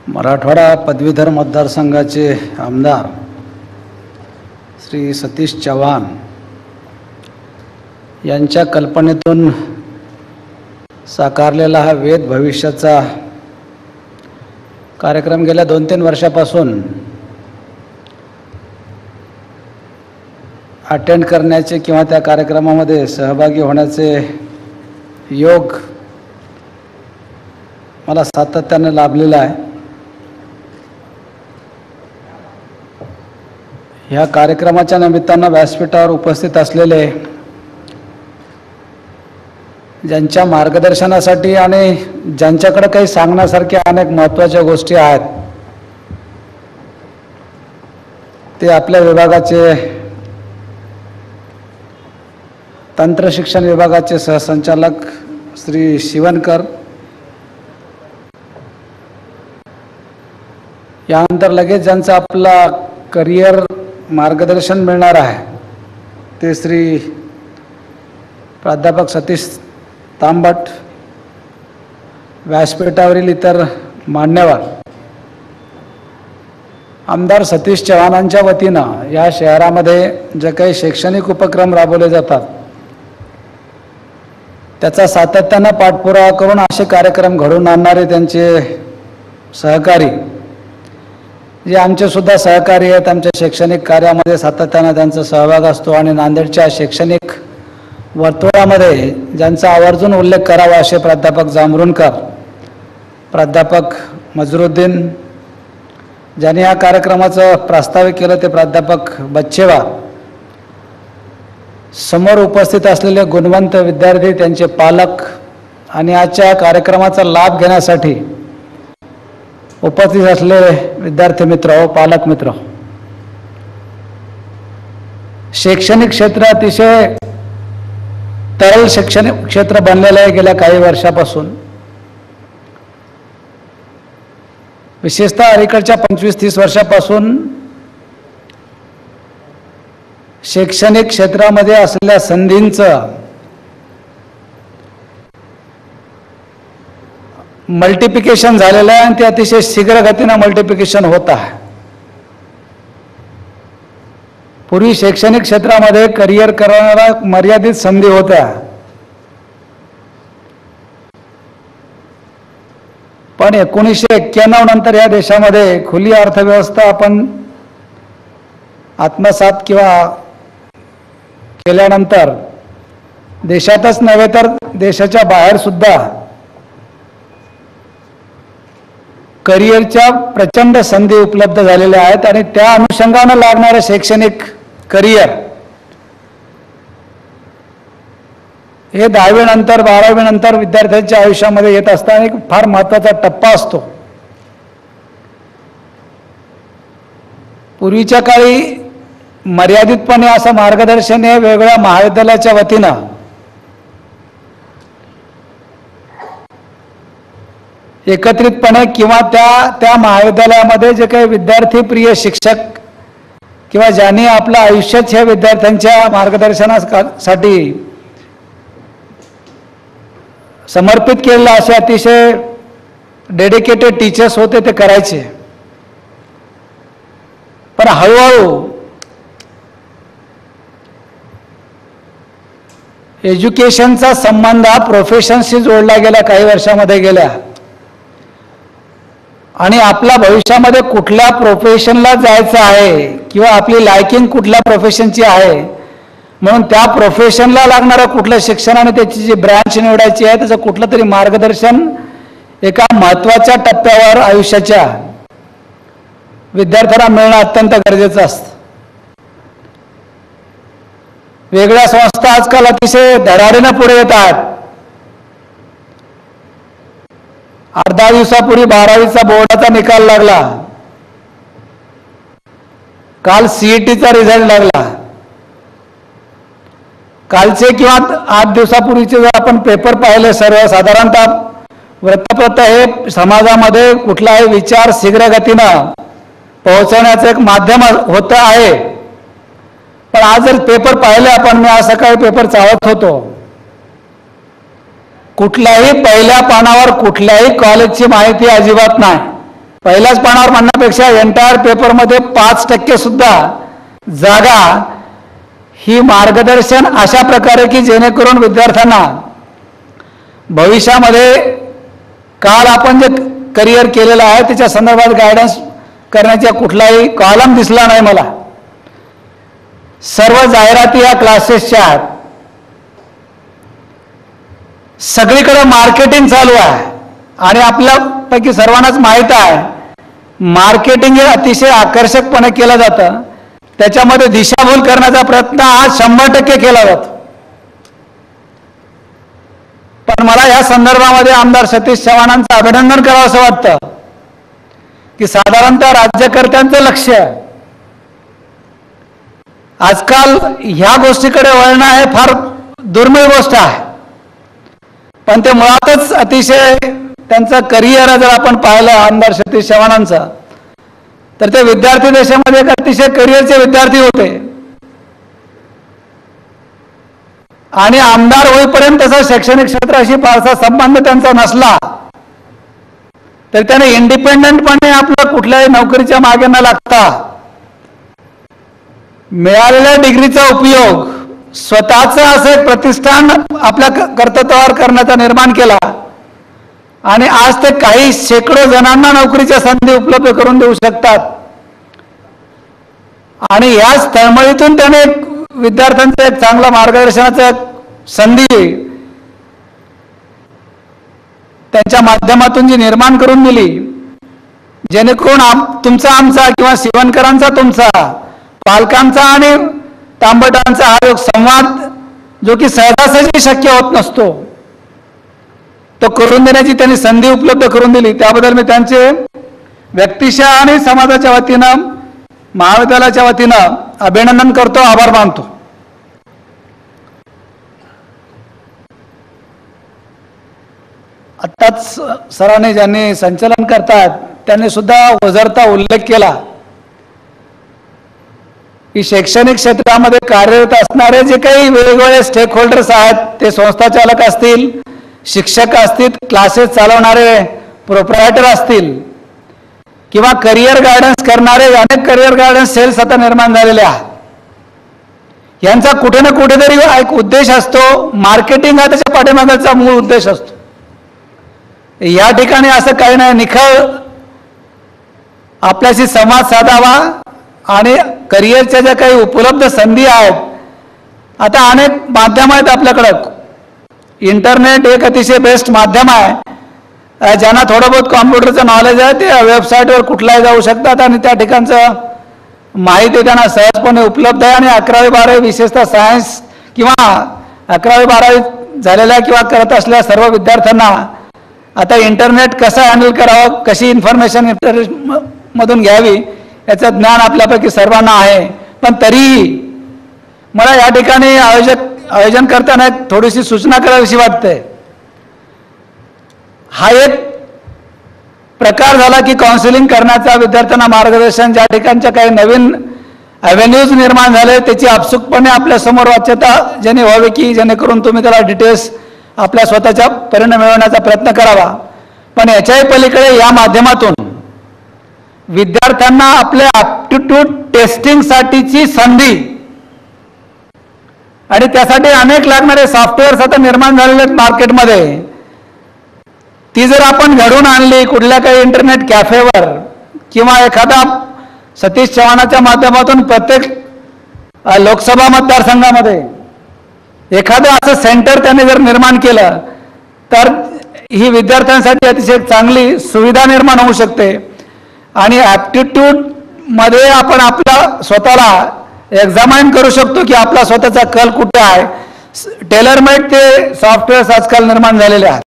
मराठवाडा पदवीधर मतदारसंघाचे आमदार श्री सतीश चव्हाण यांच्या कल्पनेतून साकारलेला हा वेद भविष्याचा कार्यक्रम गेल्या 2-3 वर्षापासून अटेंड करण्याचे किंवा त्या कार्यक्रमामध्ये सहभागी होण्याचे योग मला सातत्याने लाभलेला आहे. ह्या कार्यक्रमाच्या निमित्तानं व्यासपीठावर उपस्थित असलेले ज्यांच्या मार्गदर्शनासाठी आणि ज्यांच्याकडे काही सांगण्यासारख्या अनेक महत्त्वाच्या गोष्टी आहेत ते आपल्या विभागाचे तंत्र शिक्षण विभागाचे सहसंचालक श्री शिवनकर, यानंतर लगेच ज्यांचं आपला करिअर मार्गदर्शन मिळणार आहे ते श्री प्राध्यापक सतीश तांबट, व्यासपीठावरील इतर मान्यवर. आमदार सतीश चव्हाणांच्या वतीनं या शहरामध्ये जे काही शैक्षणिक उपक्रम राबवले जातात त्याचा सातत्यानं पाठपुरावा करून असे कार्यक्रम घडवून आणणारे त्यांचे सहकारी जे आमचेसुद्धा सहकारी आहेत, आमच्या शैक्षणिक कार्यामध्ये सातत्यानं त्यांचा सहभाग असतो आणि नांदेडच्या शैक्षणिक वर्तुळामध्ये ज्यांचा आवर्जून उल्लेख करावा असे प्राध्यापक जांभरुणकर, प्राध्यापक मजरुद्दीन, ज्यांनी या कार्यक्रमाचं प्रास्ताविक केलं ते प्राध्यापक बच्चेवा, समोर उपस्थित असलेले गुणवंत विद्यार्थी, त्यांचे पालक आणि आजच्या कार्यक्रमाचा लाभ घेण्यासाठी उपस्थित असलेले विद्यार्थी मित्र व पालक मित्र. शैक्षणिक क्षेत्र अतिशय तरल शैक्षणिक क्षेत्र बनलेलं आहे गेल्या काही वर्षापासून. विशेषतः अलीकडच्या 25-30 वर्षापासून शैक्षणिक क्षेत्रामध्ये असलेल्या संधींचं मल्टिप्लिकेशन झालेलं आहे आणि ते अतिशय शीघ्र गतीनं मल्टिप्लिकेशन होत आहे. पूर्वी शैक्षणिक क्षेत्रामध्ये करिअर करणारा मर्यादित संधी होत्या, पण 1991 नंतर या देशामध्ये खुली अर्थव्यवस्था आपण आत्मसात किंवा केल्यानंतर देशातच नव्हे तर देशाच्या बाहेर सुद्धा करिअरच्या प्रचंड संधी उपलब्ध झालेल्या आहेत आणि त्या अनुषंगानं लागणारं शैक्षणिक करिअर हे 10वी नंतर 12वी नंतर विद्यार्थ्यांच्या आयुष्यामध्ये येत असताना एक फार महत्त्वाचा टप्पा असतो. पूर्वीच्या काळी मर्यादितपणे असं मार्गदर्शन हे वेगवेगळ्या महाविद्यालयाच्या वतीनं एकत्रितपणे किंवा त्या महाविद्यालयामध्ये जे काही विद्यार्थी प्रिय शिक्षक किंवा ज्यांनी आपलं आयुष्यच ह्या विद्यार्थ्यांच्या मार्गदर्शनासाठी समर्पित केलेलं असे अतिशय डेडिकेटेड टीचर्स होते ते करायचे. पण हळूहळू एज्युकेशनचा संबंध हा प्रोफेशनशी जोडला गेला काही वर्षामध्ये गेल्या आणि आपला भविष्यामध्ये कुठल्या प्रोफेशनला जायचं आहे किंवा आपली लायकिंग कुठल्या प्रोफेशनची आहे म्हणून त्या प्रोफेशनला लागणारं कुठलं शिक्षण आणि त्याची जी ब्रँच निवडायची आहे त्याचं कुठलं तरी मार्गदर्शन एका महत्त्वाच्या टप्प्यावर आयुष्याच्या विद्यार्थ्यांना मिळणं अत्यंत गरजेचं असतं. वेगळ्या संस्था आजकाल अतिशय धडाडीनं पुढे येतात. 8-10 दिवसापूर्वी 12वीचा बोर्डाचा निकाल लागला, काल CETचा रिझल्ट लागला. कालचे किंवा 8 दिवसापूर्वीचे जर आपण पेपर पाहिले सर्वसाधारणतः वृत्तपत्र हे समाजामध्ये कुठलाही विचार शीघ्र गतीनं पोहोचवण्याचं एक माध्यम होतं आहे. पण आज जर पेपर पाहिले आपण, मी आज सकाळी पेपर चाळत होतो, कुठल्याही पहिल्या पानावर कुठल्याही कॉलेजची माहिती अजिबात नाही. पहिल्याच पानावर म्हणण्यापेक्षा एंटायर पेपरमध्ये 5% सुद्धा जागा ही मार्गदर्शन अशा प्रकारे की जेणेकरून विद्यार्थ्यांना भविष्यामध्ये काल आपण जे करिअर केलेलं आहे त्याच्या संदर्भात गायडन्स करण्याचा कुठलाही कॉलम दिसला नाही मला. सर्व जाहिराती या क्लासेसच्या आहेत. सगळीकडे मार्केटिंग चालू आहे आणि आपल्यापैकी सर्वांनाच माहीत आहे मार्केटिंग हे अतिशय आकर्षकपणे केलं जातं. त्याच्यामध्ये दिशाभूल करण्याचा प्रयत्न आज 100% केला जातो. पण मला या संदर्भामध्ये आमदार सतीश चव्हाणांचं अभिनंदन करावं असं वाटतं की साधारणतः राज्यकर्त्यांचं लक्ष आजकाल ह्या गोष्टीकडे वळणं हे फार दुर्मिळ गोष्ट आहे. पण ते मुळातच अतिशय त्यांचं करिअर जर आपण पाहिलं आमदार सतीश चव्हाणांचं तर ते विद्यार्थी देशामध्ये एक अतिशय करिअरचे विद्यार्थी होते आणि आमदार होईपर्यंत तसा शैक्षणिक क्षेत्राशी फारसा संबंध त्यांचा नसला तर त्याने इंडिपेंडंटपणे आपलं कुठल्याही नोकरीच्या मागे न लागता मिळालेल्या डिग्रीचा उपयोग स्वतःचं असं एक प्रतिष्ठान आपल्या कर्तृत्वावर करण्याचा निर्माण केला आणि आज ते काही शेकडो जणांना नोकरीच्या संधी उपलब्ध करून देऊ शकतात. आणि याच तळमळीतून त्याने विद्यार्थ्यांचं एक चांगला मार्गदर्शनाचं संधी त्यांच्या माध्यमातून जी निर्माण करून दिली जेणेकरून तुमचा आमचा किंवा शिवणकरांचा तुमचा पालकांचा आणि तांबटांचा हा एक संवाद जो की सहजासहजी शक्य होत नसतो तो करून देण्याची त्यांनी संधी उपलब्ध करून दिली. त्याबद्दल मी त्यांचे व्यक्तिशः आणि समाजाच्या वतीनं महाविद्यालयाच्या वतीनं अभिनंदन करतो, आभार मानतो. आत्ताच सरांनी ज्यांनी संचालन करतात त्यांनी सुद्धा वजरता उल्लेख केला की शैक्षणिक क्षेत्रामध्ये कार्यरत असणारे जे काही वेगवेगळे स्टेक होल्डर्स आहेत ते संस्था चालक असतील, शिक्षक असतील, क्लासेस चालवणारे प्रोप्रायटर असतील किंवा करिअर गायडन्स करणारे अनेक करिअर गायडन्स सेल्स आता निर्माण झालेले आहेत. यांचा कुठे ना कुठेतरी एक उद्देश असतो, मार्केटिंग हा त्याच्या पाठीमागचा मूळ उद्देश असतो. या ठिकाणी असं काही नाही, निखळ आपल्याशी संवाद साधावा आणि करिअरच्या ज्या काही उपलब्ध संधी आहेत. आता अनेक माध्यम आहेत आपल्याकडं. इंटरनेट एक अतिशय बेस्ट माध्यम आहे. ज्यांना थोडं बहुत कॉम्प्युटरचं नॉलेज आहे ते वेबसाईटवर कुठलाही जाऊ शकतात आणि त्या ठिकाणचं माहिती त्यांना सहजपणे उपलब्ध आहे. आणि 11वी-12वी विशेषतः सायन्स किंवा 11वी-12वी झालेल्या किंवा करत असलेल्या सर्व विद्यार्थ्यांना आता इंटरनेट कसं हँडल करावं, कशी इन्फॉर्मेशन इंटरनेटमधून घ्यावी याचं ज्ञान आपल्यापैकी सर्वांना आहे. पण तरीही मला या ठिकाणी आयोजन करताना एक थोडीशी सूचना करावीशी वाटते. हा एक प्रकार झाला की काउन्सिलिंग करण्याचा, विद्यार्थ्यांना मार्गदर्शन, ज्या ठिकाणच्या काही नवीन अव्हेन्यूज निर्माण झाले त्याची आपसुकपणे आपल्यासमोर वाच्यता ज्याने व्हावी की जेणेकरून तुम्ही त्याला डिटेल्स आपल्या स्वतःच्या परीने मिळवण्याचा प्रयत्न करावा. पण याच्याही पलीकडे या माध्यमातून विद्यार्थ्यांना आपल्या ॲप्टिट्यूड टेस्टिंगसाठीची संधी आणि त्यासाठी अनेक लागणारे सॉफ्टवेअर्स आता निर्माण झालेले आहेत मार्केटमध्ये. ती जर आपण घडून आणली कुठल्या काही इंटरनेट कॅफेवर किंवा एखादा सतीश चव्हाणाच्या माध्यमातून प्रत्येक लोकसभा मतदारसंघामध्ये एखादं असं सेंटर त्याने जर निर्माण केलं तर ही विद्यार्थ्यांसाठी अतिशय चांगली सुविधा निर्माण होऊ शकते. आणि ॲप्टिट्यूडमध्ये आपण आपला स्वतःला एक्झामाइन करू शकतो की आपला स्वतःचा कल कुठे आहे. टेलरमेड ते सॉफ्टवेअर्स आजकाल निर्माण झालेले आहेत.